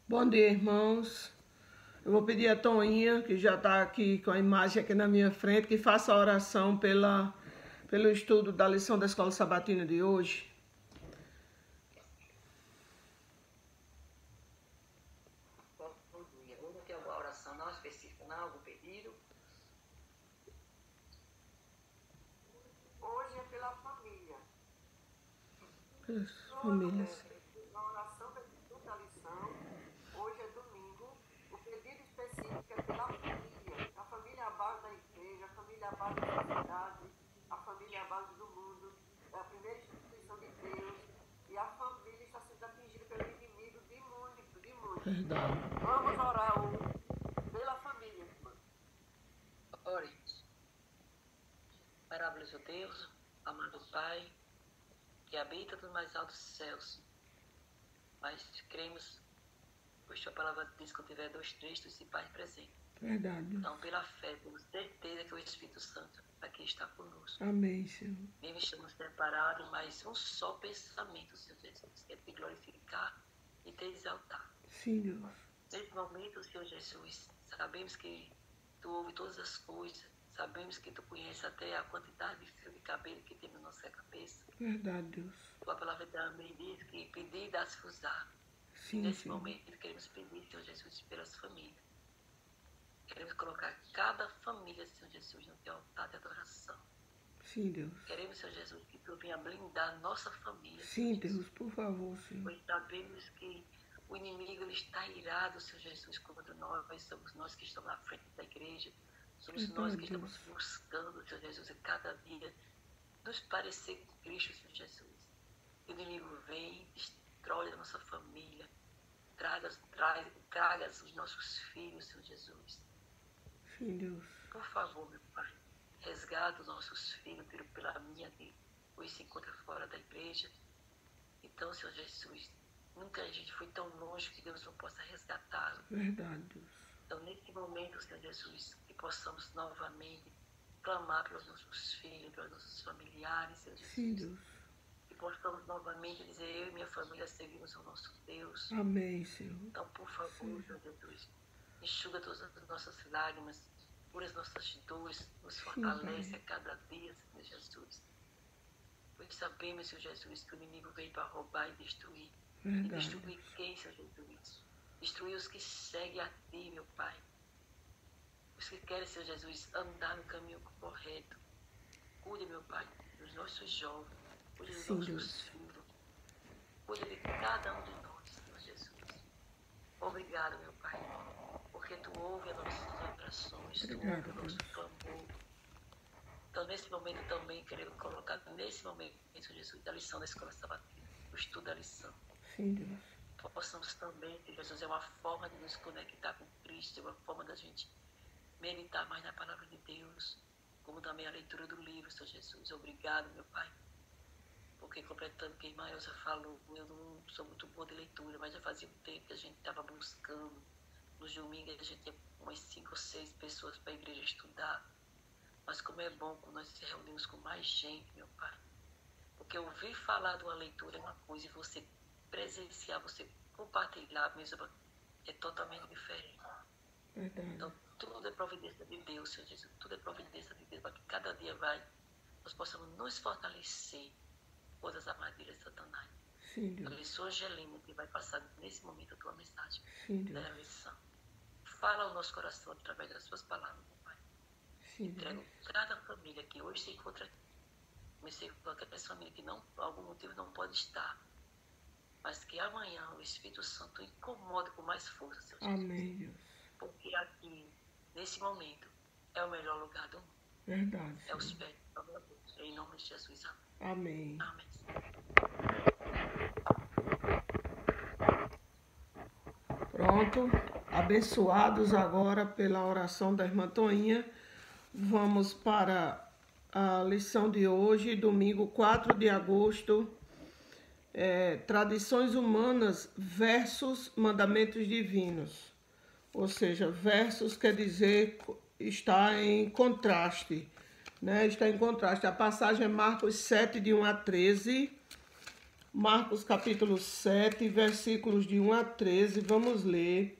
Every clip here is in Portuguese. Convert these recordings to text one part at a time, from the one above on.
Bom dia, irmãos. Eu vou pedir a Toinha, que já está aqui com a imagem aqui na minha frente, que faça a oração pelo estudo da lição da Escola Sabatina de hoje. Bom dia. Vamos ter alguma oração não específica, não? Algum pedido? Hoje é pela família. Pelas famílias. Na oração da lição, hoje é domingo, o pedido específico é pela família. A família base da igreja, a família base da sociedade, a família base do mundo, é a primeira instituição de Deus. E a família está sendo atingida pelo inimigo de muito. Verdade. Vamos orar hoje pela família, irmã. Oremos. Maravilhoso Deus, amado Pai, que habita nos mais altos céus. Mas cremos, pois tua palavra diz que tiver 2 tristes e Pai presente. Verdade. Então, pela fé, temos certeza que o Espírito Santo aqui está conosco. Amém, Senhor. Mesmo estamos separados, mas um só pensamento, Senhor Jesus, é te glorificar e te exaltar. Sim, Deus. Nesse momento, Senhor Jesus, sabemos que Tu ouves todas as coisas, sabemos que Tu conheces até a quantidade de fio de cabelo que tem na nossa cabeça. Verdade, Deus. Tua palavra também diz que pedir dá-se-vos dar. Sim, Nesse Senhor. momento, queremos pedir, Senhor Jesus, pelas famílias. Queremos colocar cada família, Senhor Jesus, no teu altar de adoração. Sim, Deus. Queremos, Senhor Jesus, que Tu venha blindar nossa família. Sim, Senhor Jesus. Deus, por favor, Senhor. Pois sabemos que o inimigo ele está irado, Senhor Jesus, contra nós. Somos nós que estamos na frente da igreja. Somos nós que estamos buscando, Senhor Jesus, a cada dia nos parecer com Cristo, Senhor Jesus. O inimigo vem, destrói a nossa família, traga os nossos filhos, Senhor Jesus. Sim, Deus. Por favor, meu Pai, resgata os nossos filhos pela minha que hoje se encontra fora da igreja. Então, Senhor Jesus, nunca a gente foi tão longe que Deus não possa resgatá-lo. Verdade, Deus. Então, nesse momento, Senhor Jesus, que possamos novamente clamar pelos nossos filhos, pelos nossos familiares, Senhor Jesus. Sim, Deus. Que possamos novamente dizer, eu e minha família seguimos o nosso Deus. Amém, Senhor. Então, por favor, Senhor Jesus, enxuga todas as nossas lágrimas, cura as nossas dores, nos fortalece a cada dia, Senhor Jesus. Pois sabemos, Senhor Jesus, que o inimigo veio para roubar e destruir. E Verdade. destruir quem, Senhor Jesus? Destruir os que seguem a Ti, meu Pai. Os que querem, Senhor Jesus, andar no caminho correto. Cuide, meu Pai, dos nossos jovens. Cuide dos Sim, nossos Deus. filhos. Cuide de cada um de nós, Senhor Jesus. Obrigado, meu Pai, porque Tu ouve as nossas orações, Tu ouve Obrigado, o nosso Deus. clamor. Então, nesse momento também, queremos colocar, nesse momento, Senhor Jesus, da lição da Escola Sabatina, o estudo da lição. Sim, Deus. Possamos também, Senhor Jesus, é uma forma de nos conectar com Cristo, é uma forma da gente meditar mais na palavra de Deus, como também a leitura do livro, Senhor Jesus. Obrigado, meu Pai, porque completando o que a irmã Elza falou, eu não sou muito boa de leitura, mas já fazia um tempo que a gente estava buscando. Nos domingos a gente ia umas 5 ou 6 pessoas para a igreja estudar, mas como é bom quando nós nos reunimos com mais gente, meu Pai, porque ouvir falar de uma leitura é uma coisa e você presenciar, você compartilhar mesmo, é totalmente diferente. Verdade. Então, tudo é providência de Deus, Senhor Jesus. Tudo é providência de Deus, para que cada dia nós possamos nos fortalecer contra as armadilhas de Satanás. Sim, Deus. Abençoa a Angelina, que vai passar nesse momento a tua mensagem Sim, Deus. da lição. Fala ao nosso coração através das suas palavras, meu Pai. Sim, Deus. Entrego cada família que hoje se encontra aqui. Comecei com aquela família que não, por algum motivo não pode estar, mas que amanhã o Espírito Santo incomode com mais força, Senhor Jesus. Amém, Deus. Porque aqui, nesse momento, é o melhor lugar do mundo. Verdade, É os Senhor. pés da tua cruz. Em nome de Jesus. Amém. Amém. Pronto. Abençoados agora pela oração da irmã Toinha. Vamos para a lição de hoje, domingo 4 de agosto. Tradições humanas versus mandamentos divinos. Ou seja, versus quer dizer está em contraste, né? Está em contraste. A passagem é Marcos 7, de 1 a 13. Marcos capítulo 7, versículos de 1 a 13. Vamos ler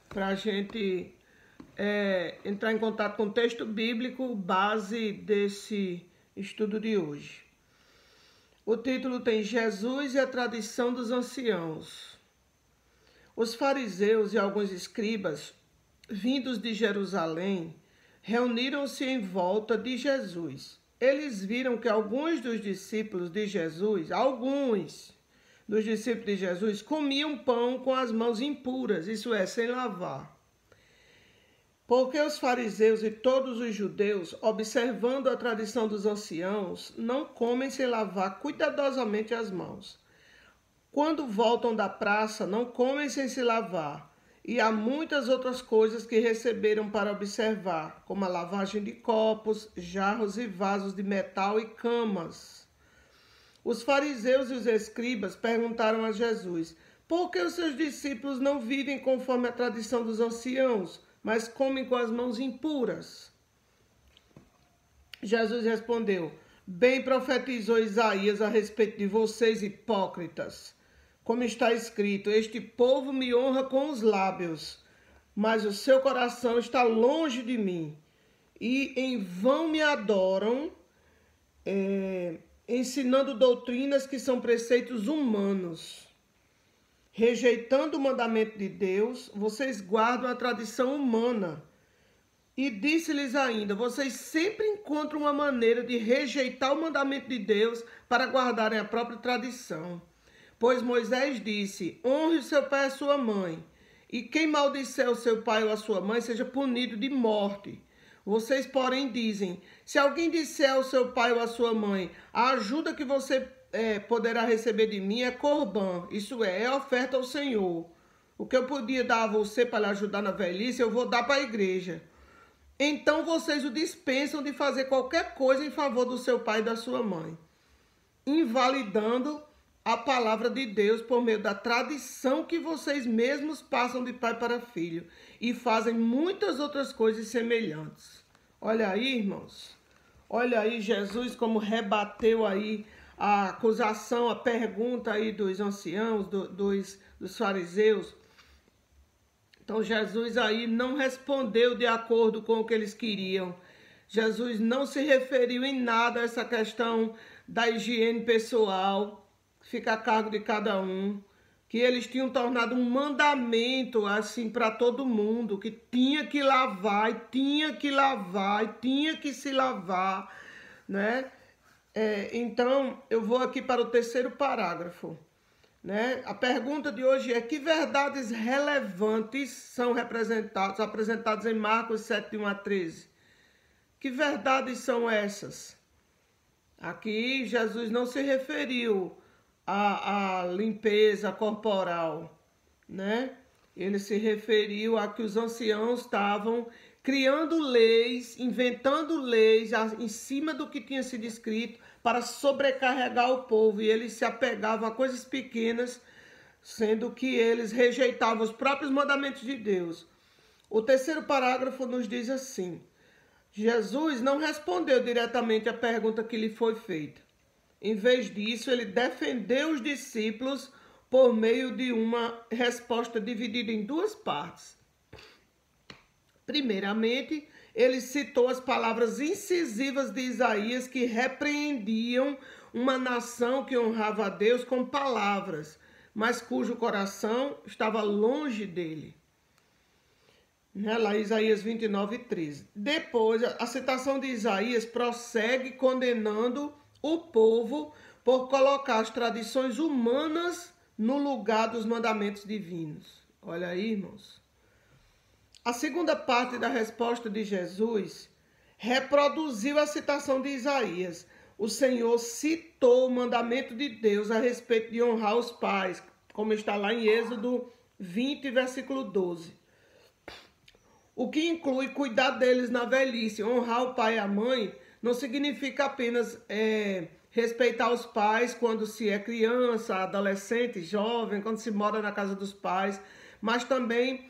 para a gente entrar em contato com o texto bíblico, base desse estudo de hoje. O título tem Jesus e a tradição dos anciãos. Os fariseus e alguns escribas, vindos de Jerusalém, reuniram-se em volta de Jesus. Eles viram que alguns dos discípulos de Jesus, comiam pão com as mãos impuras, isso é, sem lavar. Porque os fariseus e todos os judeus, observando a tradição dos anciãos, não comem sem lavar cuidadosamente as mãos. Quando voltam da praça, não comem sem se lavar. E há muitas outras coisas que receberam para observar, como a lavagem de copos, jarros e vasos de metal e camas. Os fariseus e os escribas perguntaram a Jesus: por que os seus discípulos não vivem conforme a tradição dos anciãos, mas comem com as mãos impuras? Jesus respondeu: bem profetizou Isaías a respeito de vocês, hipócritas. Como está escrito, este povo me honra com os lábios, mas o seu coração está longe de mim. E em vão me adoram, ensinando doutrinas que são preceitos humanos. Rejeitando o mandamento de Deus, vocês guardam a tradição humana. E disse-lhes ainda: vocês sempre encontram uma maneira de rejeitar o mandamento de Deus para guardarem a própria tradição. Pois Moisés disse: honre o seu pai e a sua mãe, e quem maldisser o seu pai ou a sua mãe seja punido de morte. Vocês, porém, dizem: se alguém disser ao seu pai ou à sua mãe, a ajuda que você poderá receber de mim é corbã, isso é oferta ao Senhor. O que eu podia dar a você para lhe ajudar na velhice, eu vou dar para a igreja. Então vocês o dispensam de fazer qualquer coisa em favor do seu pai e da sua mãe, invalidando a palavra de Deus por meio da tradição que vocês mesmos passam de pai para filho, e fazem muitas outras coisas semelhantes. Olha aí, irmãos, olha aí Jesus como rebateu aí a acusação, a pergunta aí dos anciãos, dos fariseus. Então Jesus aí não respondeu de acordo com o que eles queriam. Jesus não se referiu em nada a essa questão da higiene pessoal, fica a cargo de cada um, que eles tinham tornado um mandamento assim para todo mundo, que tinha que lavar, e tinha que lavar, e tinha que se lavar, né? Então, eu vou aqui para o terceiro parágrafo, né? A pergunta de hoje é: que verdades relevantes são apresentadas em Marcos 7, de 1 a 13? Que verdades são essas? Aqui, Jesus não se referiu a limpeza corporal, né? Ele se referiu a que os anciãos estavam criando leis, inventando leis em cima do que tinha sido escrito para sobrecarregar o povo, e eles se apegavam a coisas pequenas, sendo que eles rejeitavam os próprios mandamentos de Deus. O terceiro parágrafo nos diz assim: Jesus não respondeu diretamente à pergunta que lhe foi feita. Em vez disso, ele defendeu os discípulos por meio de uma resposta dividida em duas partes. Primeiramente, ele citou as palavras incisivas de Isaías que repreendiam uma nação que honrava a Deus com palavras, mas cujo coração estava longe dele. Lá Isaías 29, 13. Depois, a citação de Isaías prossegue condenando o povo por colocar as tradições humanas no lugar dos mandamentos divinos. Olha aí, irmãos. A segunda parte da resposta de Jesus reproduziu a citação de Isaías. O Senhor citou o mandamento de Deus a respeito de honrar os pais, como está lá em Êxodo 20, versículo 12. O que inclui cuidar deles na velhice. Honrar o pai e a mãe não significa apenas respeitar os pais quando se é criança, adolescente, jovem, quando se mora na casa dos pais, mas também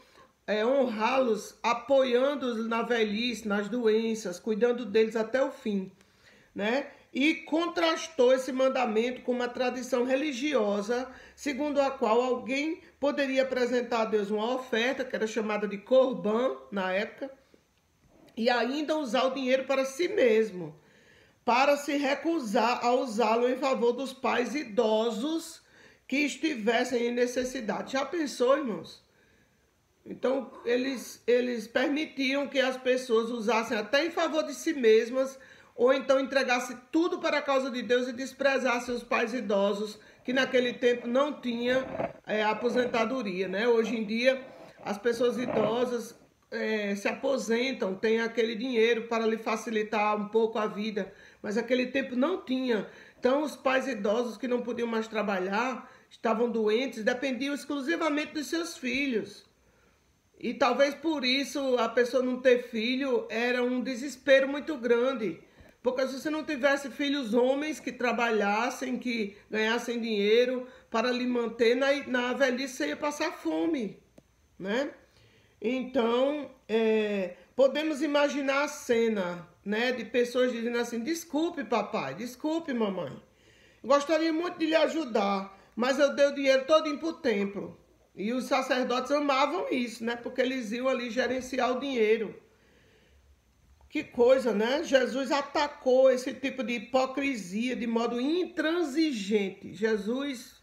honrá-los, apoiando-os na velhice, nas doenças, cuidando deles até o fim, né? e contrastou esse mandamento com uma tradição religiosa, segundo a qual alguém poderia apresentar a Deus uma oferta, que era chamada de corban na época, e ainda usar o dinheiro para si mesmo, para se recusar a usá-lo em favor dos pais idosos que estivessem em necessidade. Já pensou, irmãos? Então, eles permitiam que as pessoas usassem até em favor de si mesmas, ou então entregassem tudo para a causa de Deus e desprezassem os pais idosos, que naquele tempo não tinham aposentadoria, né? Hoje em dia, as pessoas idosas se aposentam, têm aquele dinheiro para lhe facilitar um pouco a vida, mas naquele tempo não tinha. Então, os pais idosos que não podiam mais trabalhar, estavam doentes, dependiam exclusivamente dos seus filhos. E talvez por isso a pessoa não ter filho era um desespero muito grande. Porque se você não tivesse filhos homens que trabalhassem, que ganhassem dinheiro para lhe manter, na velhice você ia passar fome, né? Então, podemos imaginar a cena, né, de pessoas dizendo assim: desculpe papai, desculpe mamãe, gostaria muito de lhe ajudar, mas eu dei o dinheiro todinho para o templo. E os sacerdotes amavam isso, né? Porque eles iam ali gerenciar o dinheiro. Que coisa, né? Jesus atacou esse tipo de hipocrisia de modo intransigente. Jesus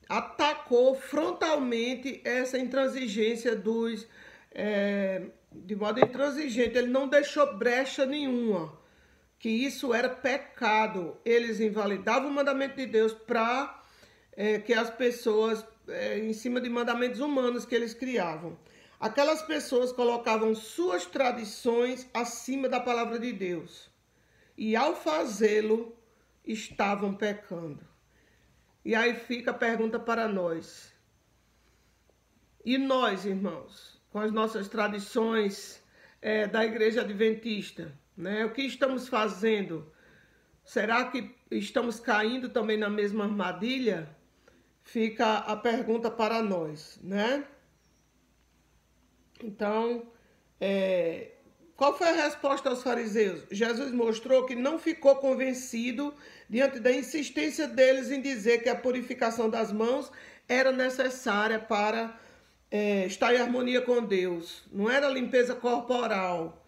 atacou frontalmente essa intransigência de modo intransigente. Ele não deixou brecha nenhuma, que isso era pecado. Eles invalidavam o mandamento de Deus para que as pessoas, em cima de mandamentos humanos que eles criavam. Aquelas pessoas colocavam suas tradições acima da palavra de Deus. E ao fazê-lo, estavam pecando. E aí fica a pergunta para nós. E nós, irmãos, com as nossas tradições da Igreja Adventista, né? O que estamos fazendo? Será que estamos caindo também na mesma armadilha? Fica a pergunta para nós, né? Então, qual foi a resposta aos fariseus? Jesus mostrou que não ficou convencido diante da insistência deles em dizer que a purificação das mãos era necessária para estar em harmonia com Deus. Não era limpeza corporal.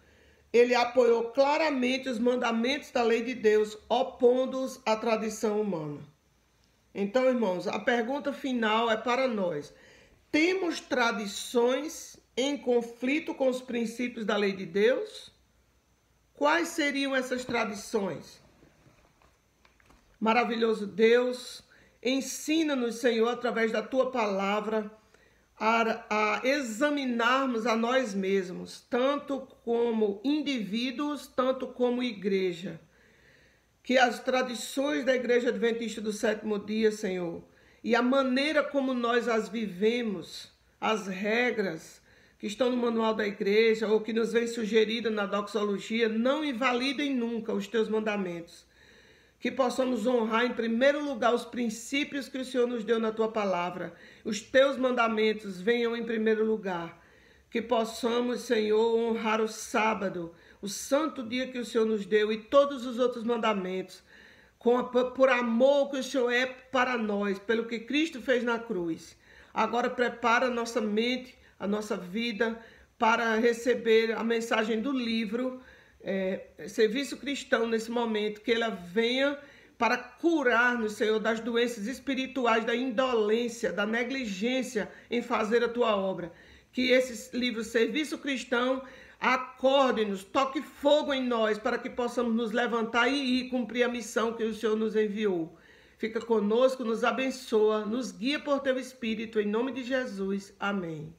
Ele apoiou claramente os mandamentos da lei de Deus, opondo-os à tradição humana. Então, irmãos, a pergunta final é para nós. Temos tradições em conflito com os princípios da lei de Deus? Quais seriam essas tradições? Maravilhoso Deus, ensina-nos, Senhor, através da Tua palavra, a examinarmos a nós mesmos, tanto como indivíduos, tanto como igreja. Que as tradições da Igreja Adventista do Sétimo Dia, Senhor, e a maneira como nós as vivemos, as regras que estão no manual da igreja ou que nos vem sugerida na doxologia, não invalidem nunca os Teus mandamentos. Que possamos honrar em primeiro lugar os princípios que o Senhor nos deu na Tua palavra. Os Teus mandamentos venham em primeiro lugar. Que possamos, Senhor, honrar o sábado, o santo dia que o Senhor nos deu, e todos os outros mandamentos, por amor que o Senhor é para nós, pelo que Cristo fez na cruz. Agora prepara a nossa mente, a nossa vida, para receber a mensagem do livro, Serviço Cristão, nesse momento, que ela venha para curar-nos, Senhor, das doenças espirituais, da indolência, da negligência em fazer a Tua obra. Que esse livro, Serviço Cristão, acorde-nos, toque fogo em nós, para que possamos nos levantar e ir cumprir a missão que o Senhor nos enviou. Fica conosco, nos abençoa, nos guia por Teu Espírito, em nome de Jesus. Amém.